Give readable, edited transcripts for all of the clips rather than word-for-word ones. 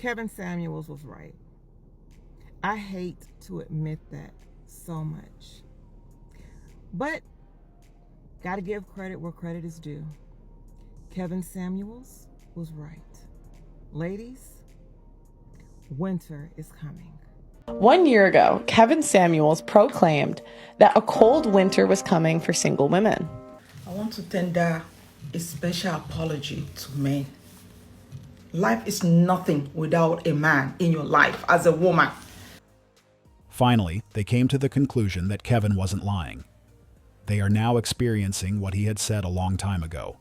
Kevin Samuels was right. I hate to admit that so much. But gotta give credit where credit is due. Kevin Samuels was right. Ladies, winter is coming. 1 year ago, Kevin Samuels proclaimed that a cold winter was coming for single women. I want to tender a special apology to men. Life is nothing without a man in your life as a woman. Finally, they came to the conclusion that Kevin wasn't lying. They are now experiencing what he had said a long time ago.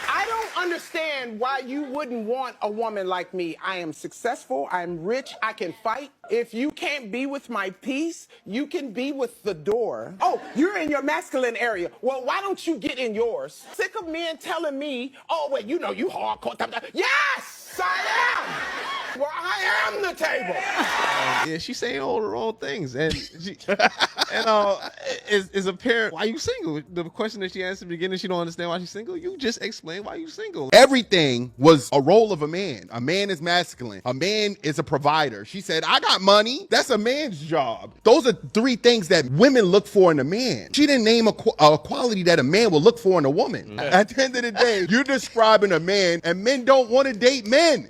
I don't understand why you wouldn't want a woman like me. I am successful, I'm rich, I can fight. If you can't be with my peace, you can be with the door. Oh, you're in your masculine area. Well, why don't you get in yours? Sick of men telling me, oh, well, you know, you hardcore. Yes, I am. Well, I am the table. Yeah, she's saying all the wrong things, and it's apparent why you single. The question that she asked in the beginning, she don't understand why she's single. You just explain why you single. Everything was a role of a man. A man is masculine. A man is a provider. She said, I got money. That's a man's job. Those are three things that women look for in a man. She didn't name a quality that a man will look for in a woman. At the end of the day, you're describing a man, and men don't want to date men.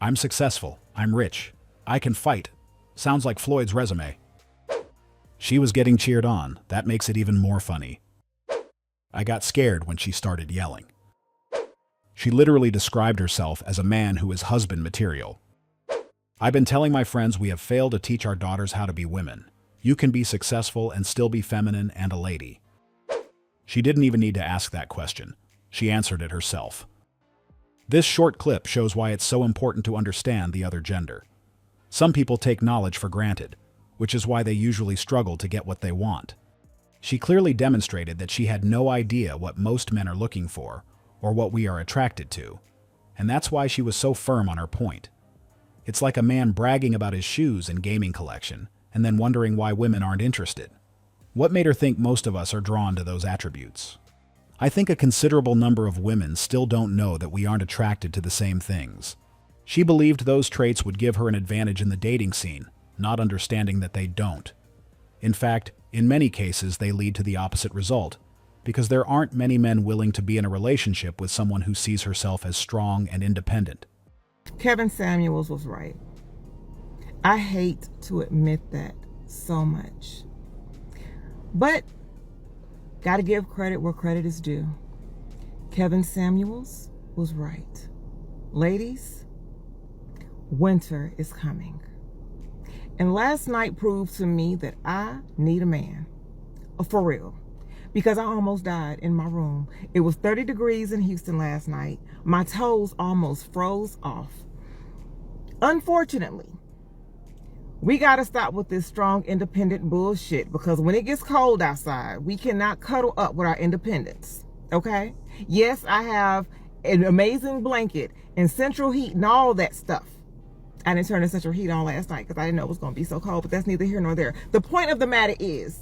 I'm successful. I'm rich. I can fight. Sounds like Floyd's resume. She was getting cheered on. That makes it even more funny. I got scared when she started yelling. She literally described herself as a man who is husband material. I've been telling my friends we have failed to teach our daughters how to be women. You can be successful and still be feminine and a lady. She didn't even need to ask that question. She answered it herself. This short clip shows why it's so important to understand the other gender. Some people take knowledge for granted, which is why they usually struggle to get what they want. She clearly demonstrated that she had no idea what most men are looking for, or what we are attracted to, and that's why she was so firm on her point. It's like a man bragging about his shoes and gaming collection, and then wondering why women aren't interested. What made her think most of us are drawn to those attributes? I think a considerable number of women still don't know that we aren't attracted to the same things. She believed those traits would give her an advantage in the dating scene, not understanding that they don't. In fact, in many cases they lead to the opposite result, because there aren't many men willing to be in a relationship with someone who sees herself as strong and independent. Kevin Samuels was right. I hate to admit that so much. But gotta give credit where credit is due. Kevin Samuels was right. Ladies, winter is coming. And last night proved to me that I need a man. For real. Because I almost died in my room. It was 30 degrees in Houston last night. My toes almost froze off. Unfortunately, we got to stop with this strong, independent bullshit, because when it gets cold outside, we cannot cuddle up with our independence, okay? Yes, I have an amazing blanket and central heat and all that stuff. I didn't turn the central heat on last night because I didn't know it was going to be so cold, but that's neither here nor there. The point of the matter is,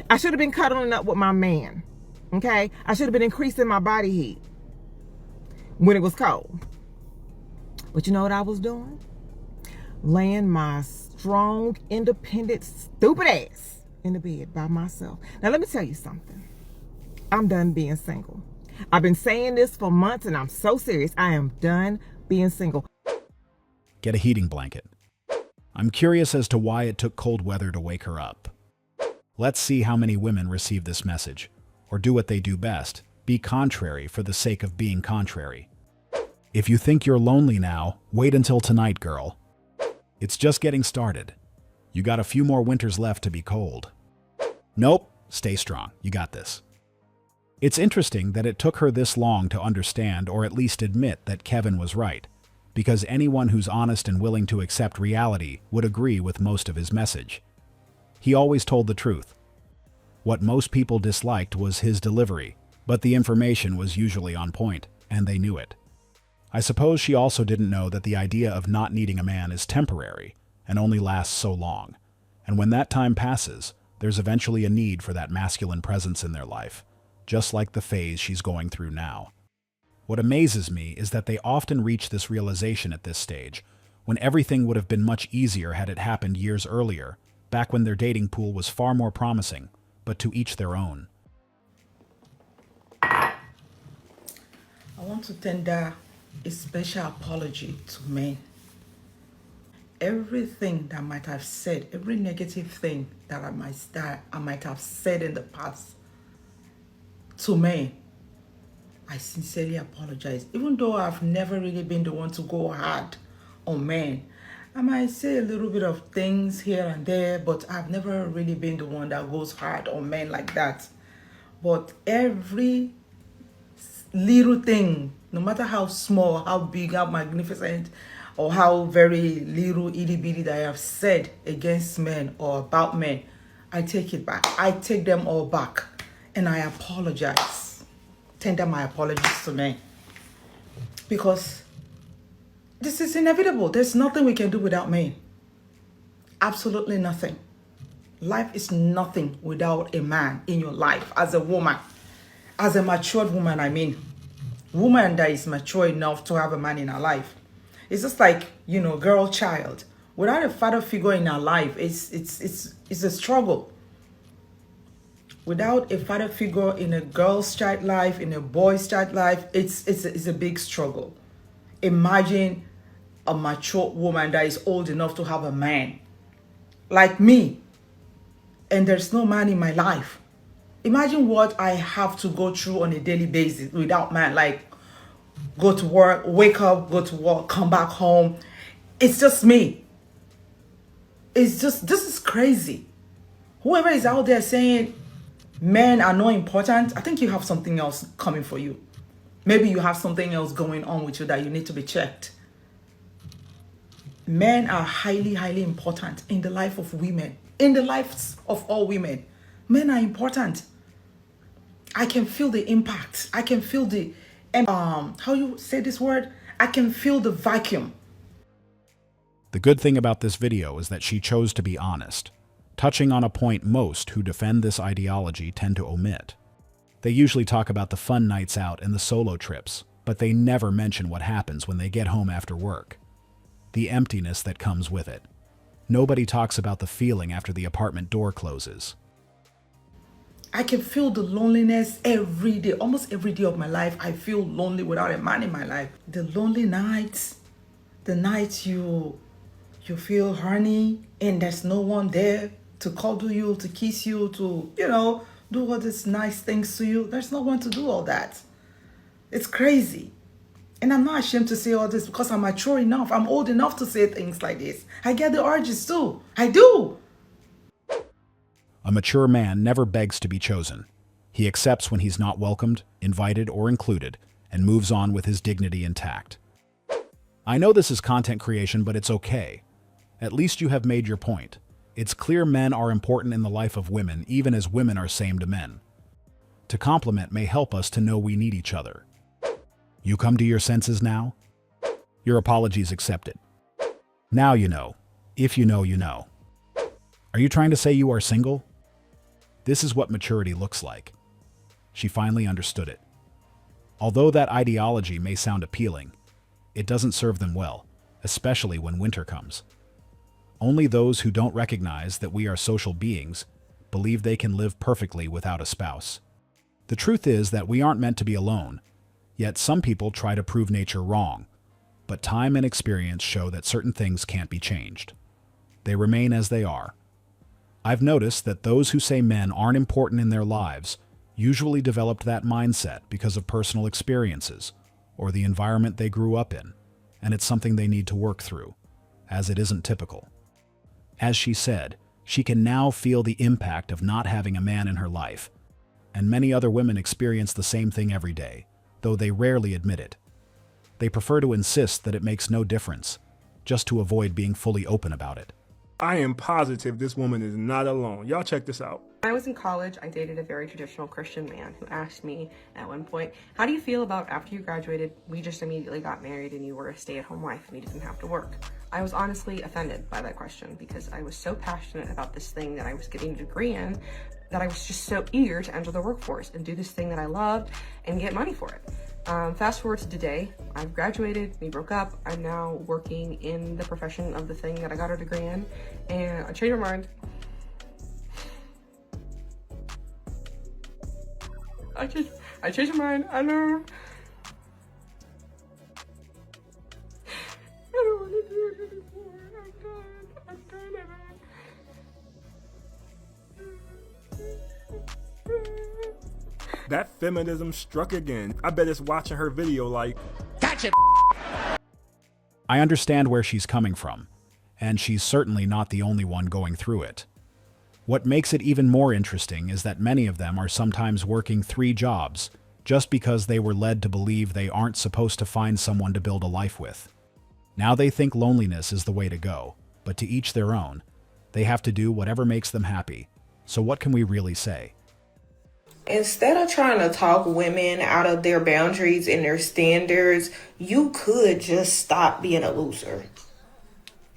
I should have been cuddling up with my man, okay? I should have been increasing my body heat when it was cold. But you know what I was doing? Laying my strong, independent, stupid ass in the bed by myself. Now, let me tell you something. I'm done being single. I've been saying this for months, and I'm so serious. I am done being single. Get a heating blanket. I'm curious as to why it took cold weather to wake her up. Let's see how many women receive this message, or do what they do best, be contrary for the sake of being contrary. If you think you're lonely now, wait until tonight, girl. It's just getting started. You got a few more winters left to be cold. Nope, stay strong. You got this. It's interesting that it took her this long to understand or at least admit that Kevin was right, because anyone who's honest and willing to accept reality would agree with most of his message. He always told the truth. What most people disliked was his delivery, but the information was usually on point, and they knew it. I suppose she also didn't know that the idea of not needing a man is temporary and only lasts so long, and when that time passes, there's eventually a need for that masculine presence in their life, just like the phase she's going through now. What amazes me is that they often reach this realization at this stage, when everything would have been much easier had it happened years earlier, back when their dating pool was far more promising, but to each their own. I want to tender a special apology to men. Everything that I might have said, every negative thing that I might have said in the past to men, I sincerely apologize. Even though I've never really been the one to go hard on men, I might say a little bit of things here and there, but I've never really been the one that goes hard on men like that. But every little thing, no matter how small, how big, how magnificent, or how very little itty bitty that I have said against men or about men, I take it back. I take them all back and I apologize. Tender my apologies to men. Because this is inevitable. There's nothing we can do without men. Absolutely nothing. Life is nothing without a man in your life as a woman. As a matured woman, I mean. Woman that is mature enough to have a man in her life. It's just like, girl child. Without a father figure in her life, it's a struggle. Without a father figure in a girl's child life, in a boy's child life, it's a big struggle. Imagine a mature woman that is old enough to have a man like me, and there's no man in my life. Imagine what I have to go through on a daily basis without man. Like, go to work, wake up, go to work, come back home. It's just me. This is crazy. Whoever is out there saying men are not important, I think you have something else coming for you. Maybe you have something else going on with you that you need to be checked. Men are highly, highly important in the life of women, in the lives of all women. Men are important. I can feel the impact. I can feel the, how you say this word? I can feel the vacuum. The good thing about this video is that she chose to be honest, touching on a point most who defend this ideology tend to omit. They usually talk about the fun nights out and the solo trips, but they never mention what happens when they get home after work. The emptiness that comes with it. Nobody talks about the feeling after the apartment door closes. I can feel the loneliness every day. Almost every day of my life, I feel lonely without a man in my life. The lonely nights, the nights you feel horny and there's no one there to cuddle you, to kiss you, to, do all these nice things to you. There's no one to do all that. It's crazy. And I'm not ashamed to say all this because I'm mature enough. I'm old enough to say things like this. I get the urges too. I do. A mature man never begs to be chosen. He accepts when he's not welcomed, invited, or included, and moves on with his dignity intact. I know this is content creation, but it's okay. At least you have made your point. It's clear men are important in the life of women, even as women are same to men. To compliment may help us to know we need each other. You come to your senses now? Your apologies accepted. Now you know. If you know, you know. Are you trying to say you are single? This is what maturity looks like. She finally understood it. Although that ideology may sound appealing, it doesn't serve them well, especially when winter comes. Only those who don't recognize that we are social beings believe they can live perfectly without a spouse. The truth is that we aren't meant to be alone, yet some people try to prove nature wrong, but time and experience show that certain things can't be changed. They remain as they are. I've noticed that those who say men aren't important in their lives usually developed that mindset because of personal experiences or the environment they grew up in, and it's something they need to work through, as it isn't typical. As she said, she can now feel the impact of not having a man in her life, and many other women experience the same thing every day, though they rarely admit it. They prefer to insist that it makes no difference, just to avoid being fully open about it. I am positive this woman is not alone. Y'all check this out. When I was in college, I dated a very traditional Christian man who asked me at one point, how do you feel about after you graduated, we just immediately got married and you were a stay-at-home wife and you didn't have to work? I was honestly offended by that question because I was so passionate about this thing that I was getting a degree in, that I was just so eager to enter the workforce and do this thing that I loved and get money for it. Fast forward to today, I've graduated, we broke up, I'm now working in the profession of the thing that I got a degree in, and I changed my mind. I changed my mind. I don't want to do it anymore. I'm done at it. That feminism struck again. I bet it's watching her video like, I understand where she's coming from, and she's certainly not the only one going through it. What makes it even more interesting is that many of them are sometimes working 3 jobs just because they were led to believe they aren't supposed to find someone to build a life with. Now they think loneliness is the way to go, but to each their own. They have to do whatever makes them happy. So what can we really say? Instead of trying to talk women out of their boundaries and their standards, you could just stop being a loser.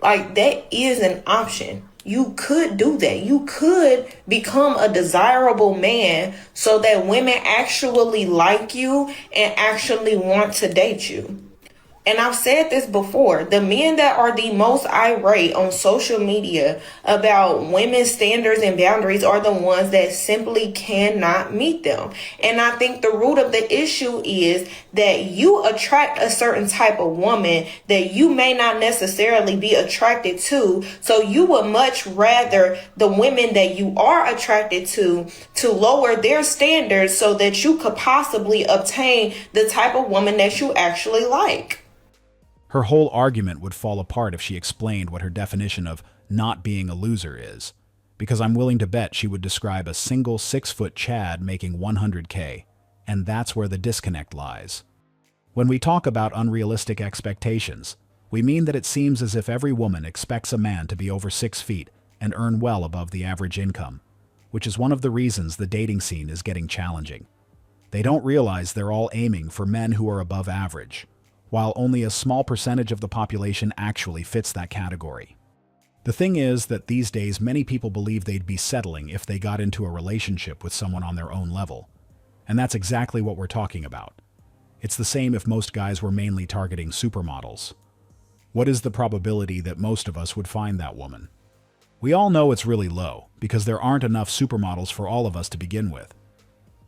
Like, that is an option. You could do that. You could become a desirable man so that women actually like you and actually want to date you. And I've said this before, the men that are the most irate on social media about women's standards and boundaries are the ones that simply cannot meet them. And I think the root of the issue is that you attract a certain type of woman that you may not necessarily be attracted to. So you would much rather the women that you are attracted to lower their standards so that you could possibly obtain the type of woman that you actually like. Her whole argument would fall apart if she explained what her definition of not being a loser is, because I'm willing to bet she would describe a single 6-foot Chad making $100K, and that's where the disconnect lies. When we talk about unrealistic expectations, we mean that it seems as if every woman expects a man to be over 6 feet and earn well above the average income, which is one of the reasons the dating scene is getting challenging. They don't realize they're all aiming for men who are above average, while only a small percentage of the population actually fits that category. The thing is that these days many people believe they'd be settling if they got into a relationship with someone on their own level. And that's exactly what we're talking about. It's the same if most guys were mainly targeting supermodels. What is the probability that most of us would find that woman? We all know it's really low, because there aren't enough supermodels for all of us to begin with.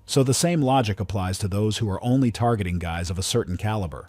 So the same logic applies to those who are only targeting guys of a certain caliber.